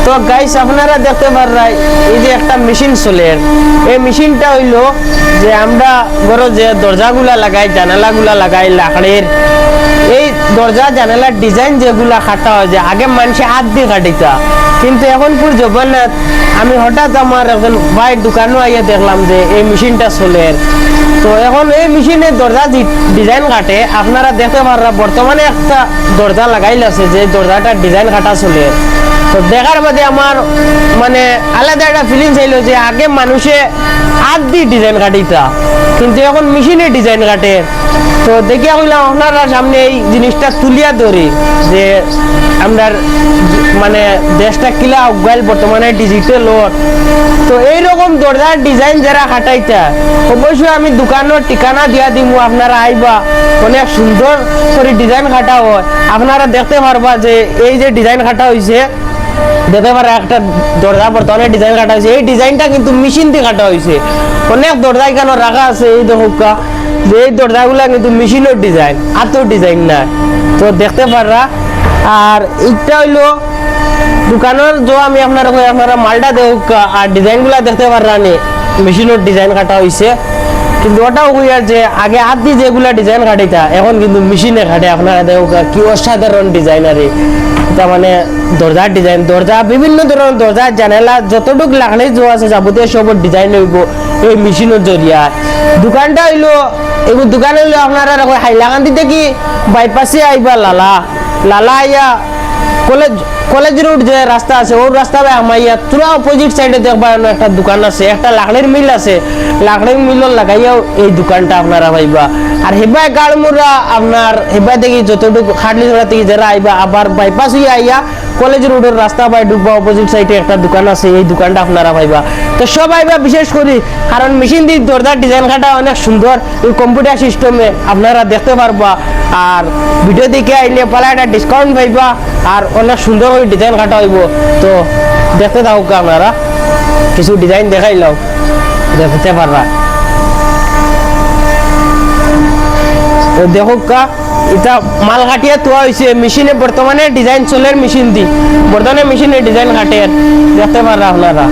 তো গাইস আপনারা দেখতে পাররাই এই যে একটা মেশিন চলে, এই মেশিনটা হইলো যে আমরা ঘরে যে দরজাগুলা লাগাই জানালাগুলা লাগাই লাকড়ের, এই দরজা জানালার ডিজাইন যেগুলা কাটা হয় যে আগে মানুষে হাত দিয়ে কাটিতা, কিন্তু এখন পুর জগন্নাথ আমি হঠাৎ আমার এখন ভাই দোকানও আইয়া দেখলাম যে এই মেশিনটা চলে। তো এখন এই মেশিনের দরজা ডিজাইন কাটে আপনারা দেখতে পাররা বর্তমানে একটা দরজা লাগাইল আছে যে দরজাটার ডিজাইন কাটা চলে। তো দেখার বাদে আমার মানে আলাদা একটা ফিলিংস আইলো যে আগে মানুষে হাত দিয়ে ডিজাইন কাটিতা, কিন্তু এখন মেশিনে ডিজাইন কাটে। তো দেখিয়া কইলাম আপনারা সামনে এই জিনিসটা তুলিয়া ধরি যে আমরা মানে দেশটা কিলা অজ্ঞাইল বর্তমানে ডিজিটাল ওর। তো এইরকম দরজার ডিজাইন যারা কাটাইতা অবশ্যই আমি দোকানের ঠিকানা দিয়া দিব, আপনারা আইবা, অনেক সুন্দর করে ডিজাইন কাটা হয়। আপনারা দেখতে পারবা যে এই যে ডিজাইন কাটা হয়েছে, দেখতে পারে একটা দরজা বর্তমানে ডিজাইন কাটা হয়েছে, এই ডিজাইনটা কিন্তু মেশিন দিয়ে কাটা হয়েছে। অনেক দরজা এখানে রাখা আছে এই দেখা যে এই দরজাগুলা কিন্তু মেশিনের ডিজাইন, হাতের ডিজাইন না। তো দেখতে পাররা আর এইটা হইলো দোকানের যে আমি আপনারা মালটা দেখা আর ডিজাইনগুলা দেখতে পাররা নি মেশিনের ডিজাইন কাটা হয়েছে। কিন্তু ওটাও কইয়ার যে আগে হাত দিয়ে যেগুলা ডিজাইন কাটিতা এখন কিন্তু মেশিনে কাটে। আপনারা দেখা কি অসাধারণ ডিজাইনারে, এটা মানে দরজার ডিজাইন, দরজা বিভিন্ন ধরনের দরজা জানালা যতটুকু লাগলে যে আছে যাবতীয় সব ডিজাইন হইব এই মেশিনের জরিয়া। দোকানটা হইলো এগুলো দোকান হইলো আপনারা হাইলাকান্দি থেকে বাইপাসে আইবা লালা আইয়া কলেজ রোড যে রাস্তা আছে ওর রাস্তা আমাইয়া পুরা অপোজিট সাইডে দেখবা একটা দোকান আছে, একটা লাকড়ির মিল আছে, লাকড়ির মিল লাগাইয়াও এই দোকানটা আপনারা পাইবা। আর হেবাই গাড়মুরা আপনার হেবাই থেকে যতটুকু খাটলি ধরা থেকে যারা আইবা আবার বাইপাস হইয়া আইয়া কলেজ রোডের রাস্তা বাই ঢুকবা অপোজিট সাইডে একটা দোকান আছে, এই দোকানটা আপনারা পাইবা। তো সব আইবা বিশেষ করে কারণ মেশিন দিয়ে দরজার ডিজাইন কাটা অনেক সুন্দর, এই কম্পিউটার সিস্টেমে আপনারা দেখতে পারবা। আর ভিডিও দেখে আইলে পালা একটা ডিসকাউন্ট পাইবা আর অনেক সুন্দর করে ডিজাইন কাটা হইব। তো দেখতে থাকুক আপনারা, কিছু ডিজাইন দেখাইলাম দেখতে পারবা। দেখুক এটা মাল কাটিয়া তোয়া হয়েছে মেশিনে, বর্তমানে ডিজাইন চলের মেশিন দি বর্তমানে মেশিনে ডিজাইন কাটে দেখতে পাররা আপনারা।